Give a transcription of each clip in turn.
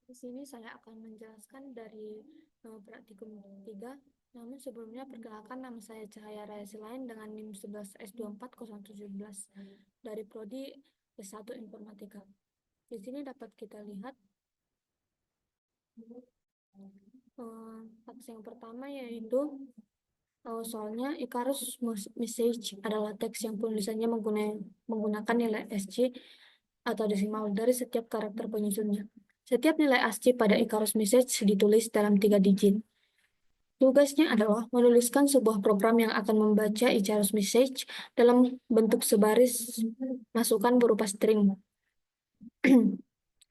Di sini saya akan menjelaskan dari praktikum 3. Namun sebelumnya perkenalkan, nama saya Cahaya Raya Silain dengan NIM 11S24017 dari Prodi S1 Informatika. Di sini dapat kita lihat teks yang pertama, yaitu soalnya Icarus Message adalah teks yang penulisannya menggunakan nilai SC atau desimal dari setiap karakter penyusunnya. Setiap nilai ASCII pada Icarus Message ditulis dalam 3 digit. Tugasnya adalah menuliskan sebuah program yang akan membaca Icarus Message dalam bentuk sebaris masukan berupa string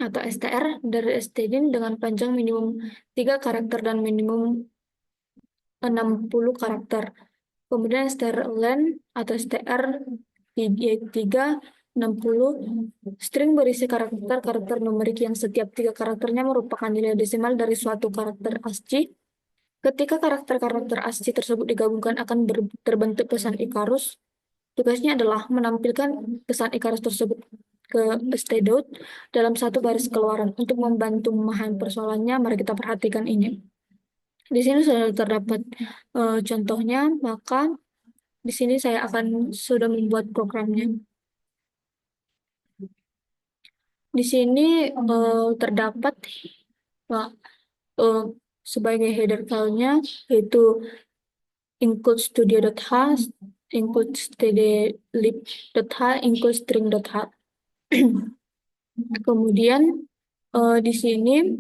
atau str dari string dengan panjang minimum 3 karakter dan minimum 60 karakter. Kemudian strlen atau str 360 string berisi karakter-karakter numerik yang setiap 3 karakternya merupakan nilai desimal dari suatu karakter ASCII. Ketika karakter-karakter ASCII tersebut digabungkan akan terbentuk pesan Icarus. Tugasnya adalah menampilkan pesan Icarus tersebut ke std dalam satu baris keluaran. Untuk membantu memahami persoalannya, mari kita perhatikan ini. Di sini sudah terdapat contohnya, maka di sini saya akan sudah membuat programnya. Di sini terdapat uh, uh, sebagai header filenya, yaitu include studio.h, include stdlib.h, include string.h. Kemudian di sini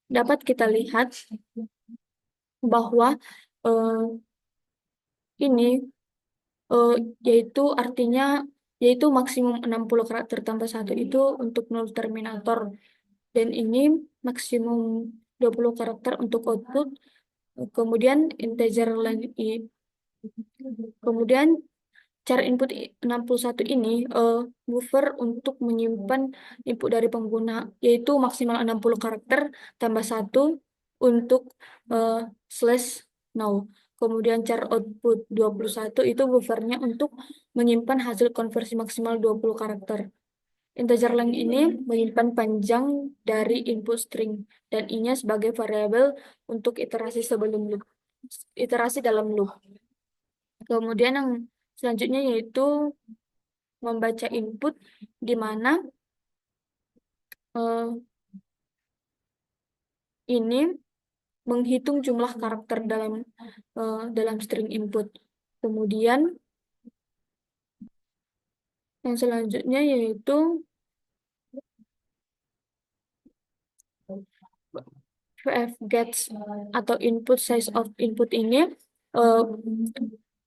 dapat kita lihat bahwa uh, ini uh, yaitu artinya yaitu maksimum 60 karakter tambah 1 itu untuk null terminator, dan ini maksimum 20 karakter untuk output. Kemudian integer length kemudian cara input 61 ini buffer untuk menyimpan input dari pengguna, yaitu maksimal 60 karakter tambah 1 untuk slash now. Kemudian char output 21 itu buffernya untuk menyimpan hasil konversi maksimal 20 karakter. Integer length ini menyimpan panjang dari input string dan i-nya sebagai variabel untuk iterasi dalam loop. Kemudian yang selanjutnya yaitu membaca input, di mana eh, ini menghitung jumlah karakter dalam string input. Kemudian yang selanjutnya yaitu VF-gets atau input size of input ini eh,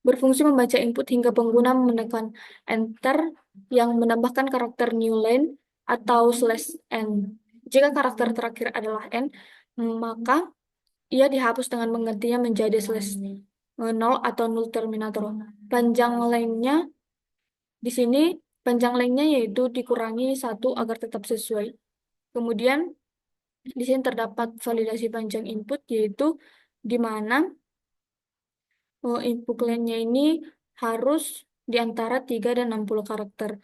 berfungsi membaca input hingga pengguna menekan enter yang menambahkan karakter new line atau slash n. Jika karakter terakhir adalah n, maka ia dihapus dengan menggantinya menjadi slash 0 atau null terminator. Panjang lengthnya di sini panjang lengthnya yaitu dikurangi 1 agar tetap sesuai. Kemudian di sini terdapat validasi panjang input, yaitu di mana input lengthnya ini harus di antara 3 dan 60 karakter.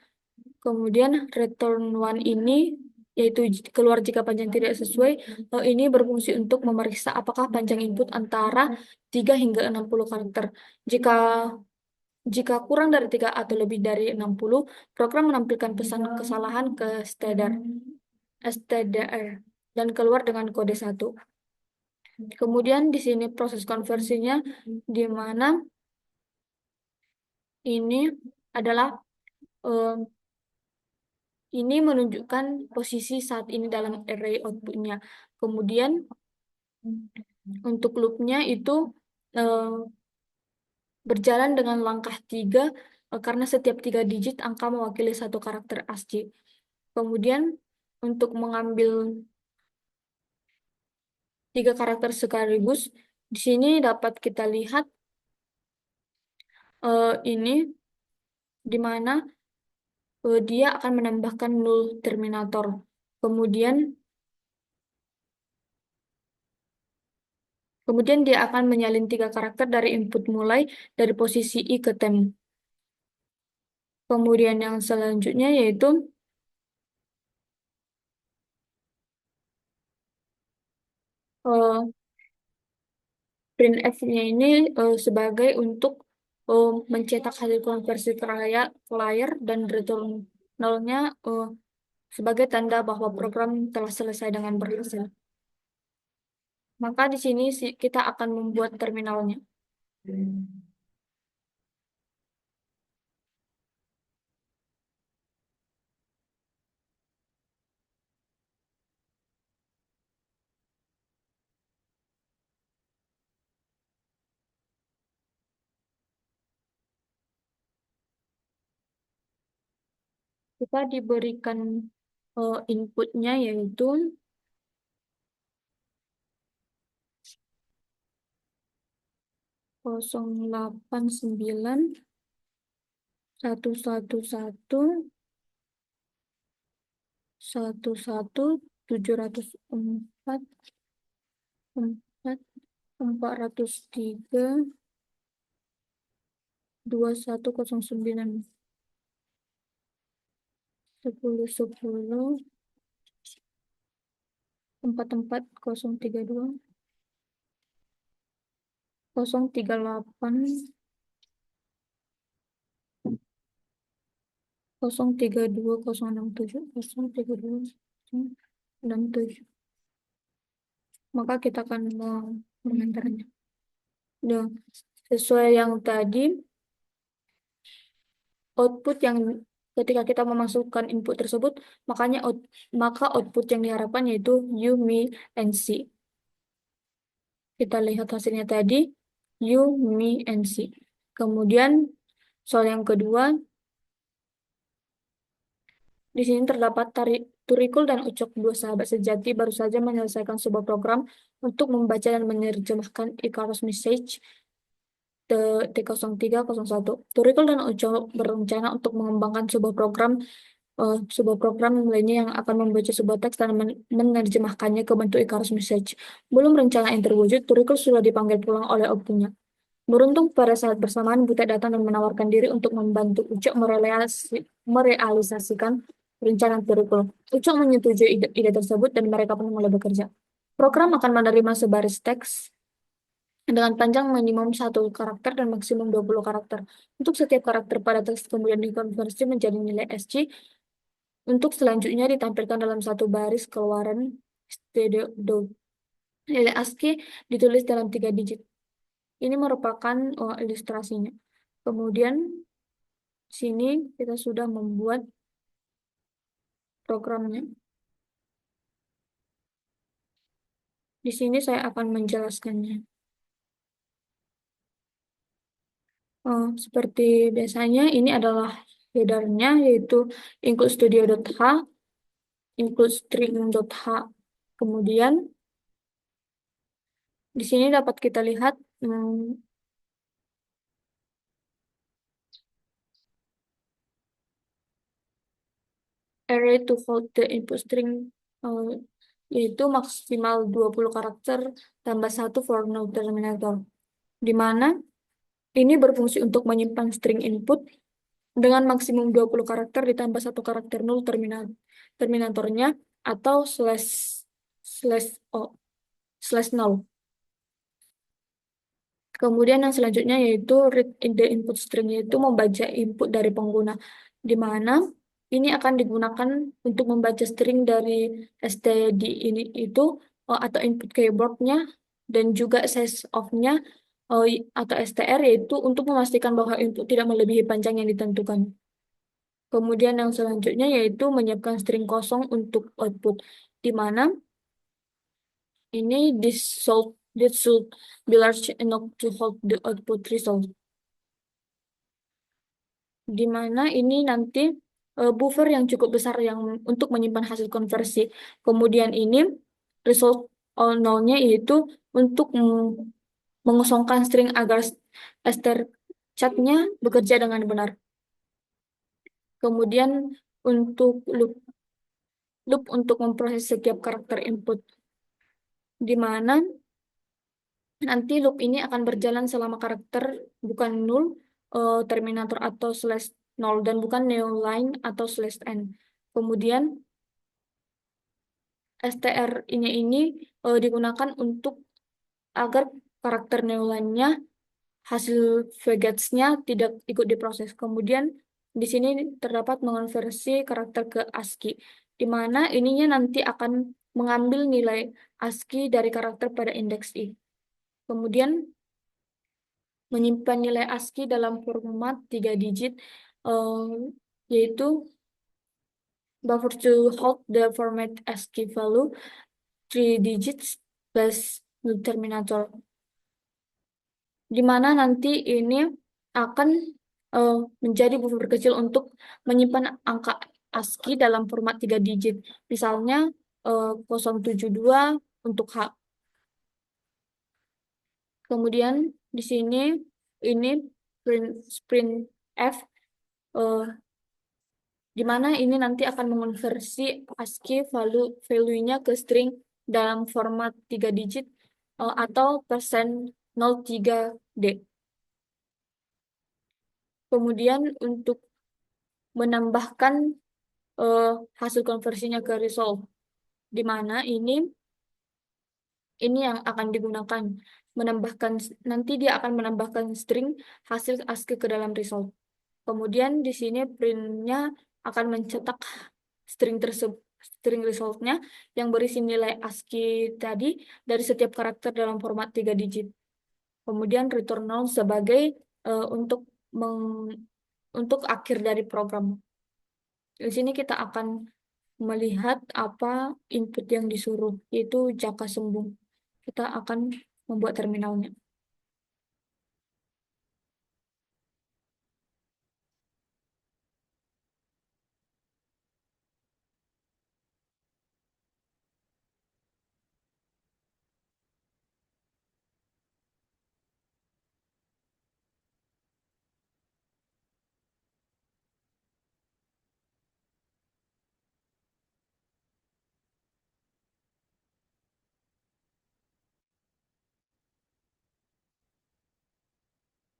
Kemudian return one ini yaitu keluar jika panjang tidak sesuai, ini berfungsi untuk memeriksa apakah panjang input antara 3 hingga 60 karakter. Jika jika kurang dari 3 atau lebih dari 60, program menampilkan pesan kesalahan ke stdr dan keluar dengan kode 1. Kemudian di sini proses konversinya, di mana ini adalah eh, ini menunjukkan posisi saat ini dalam array outputnya. Kemudian untuk loopnya itu eh, berjalan dengan langkah 3 karena setiap 3 digit angka mewakili satu karakter ASCII. Kemudian untuk mengambil 3 karakter sekaligus, di sini dapat kita lihat ini di mana dia akan menambahkan null terminator. Kemudian Kemudian dia akan menyalin 3 karakter dari input mulai dari posisi i ke tem. Kemudian yang selanjutnya yaitu eh, printf-nya ini sebagai untuk mencetak hasil konversi ke layar dan return nolnya sebagai tanda bahwa program telah selesai dengan berhasil. Maka di sini kita akan membuat terminalnya. Kita diberikan inputnya yaitu 032 038 03 21 38 03 2067 032 067 maka kita akan mengantarnya. Nah, sesuai yang tadi, output yang ketika kita memasukkan input tersebut, maka output yang diharapkan yaitu U, Mi, and C. Kita lihat hasilnya tadi, U, Mi, and C. Kemudian, soal yang kedua, di sini terdapat Turikul dan Ucok, dua sahabat sejati, baru saja menyelesaikan sebuah program untuk membaca dan menerjemahkan Icarus Message T0301. Turikul dan Ucok berencana untuk mengembangkan sebuah program lainnya yang akan membaca sebuah teks dan menerjemahkannya ke bentuk Icarus Message. Belum rencana yang terwujud, Turikul sudah dipanggil pulang oleh opungnya. Beruntung pada saat bersamaan Butet datang dan menawarkan diri untuk membantu Ucok merealisasikan rencana Turikul. Ucok menyetujui ide tersebut dan mereka pun mulai bekerja. Program akan menerima sebaris teks dengan panjang minimum 1 karakter dan maksimum 20 karakter. Untuk setiap karakter pada teks kemudian dikonversi menjadi nilai SC untuk selanjutnya ditampilkan dalam satu baris keluaran std. Nilai ASCII ditulis dalam 3 digit. Ini merupakan ilustrasinya. Kemudian sini kita sudah membuat programnya. Di sini saya akan menjelaskannya. Seperti biasanya, ini adalah headernya, yaitu include studio.h, include string.h. Kemudian, di sini dapat kita lihat array to hold the input string, yaitu maksimal 20 karakter tambah 1 for no terminator. Di mana ini berfungsi untuk menyimpan string input dengan maksimum 20 karakter ditambah 1 karakter null terminatornya atau slash null. Kemudian yang selanjutnya yaitu read in the input string, yaitu membaca input dari pengguna, di mana ini akan digunakan untuk membaca string dari std ini itu atau input keyboardnya dan juga size of-nya atau str, yaitu untuk memastikan bahwa input tidak melebihi panjang yang ditentukan. Kemudian yang selanjutnya yaitu menyiapkan string kosong untuk output, di mana ini this should be large enough to hold the output result. Di mana ini nanti buffer yang cukup besar yang untuk menyimpan hasil konversi. Kemudian ini result nolnya yaitu untuk mengosongkan string agar str-cat-nya bekerja dengan benar. Kemudian untuk loop untuk memproses setiap karakter input, di mana nanti loop ini akan berjalan selama karakter bukan null, terminator atau slash nol, dan bukan neoline atau slash n. Kemudian str ini digunakan untuk agar karakter neuronnya hasil Vegets-nya tidak ikut diproses. Kemudian di sini terdapat mengonversi karakter ke ASCII, di mana ininya nanti akan mengambil nilai ASCII dari karakter pada indeks I. Kemudian menyimpan nilai ASCII dalam format 3 digit, eh, yaitu buffer to hold the format ASCII value 3 digits plus terminator, di mana nanti ini akan eh, menjadi buffer kecil untuk menyimpan angka ASCII dalam format 3 digit. Misalnya 072 untuk H. Kemudian di sini ini print F, eh, di mana ini nanti akan mengonversi ASCII value-nya ke string dalam format 3 digit atau persen 03D. Kemudian untuk menambahkan eh, hasil konversinya ke resolve, di mana ini yang akan digunakan menambahkan, nanti dia akan menambahkan string hasil ASCII ke dalam resolve. Kemudian di sini printnya akan mencetak string tersebut, string resultnya yang berisi nilai ASCII tadi dari setiap karakter dalam format 3 digit. Kemudian return null sebagai untuk untuk akhir dari program. Di sini kita akan melihat apa input yang disuruh, yaitu jaka sembung. Kita akan membuat terminalnya.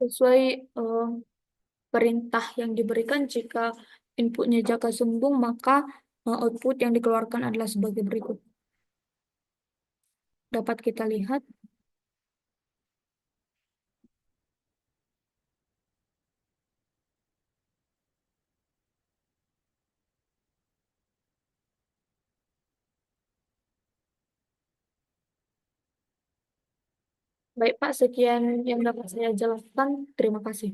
Sesuai eh, perintah yang diberikan, jika inputnya jaka sembung, maka output yang dikeluarkan adalah sebagai berikut. Dapat kita lihat. Baik Pak, sekian yang dapat saya jelaskan. Terima kasih.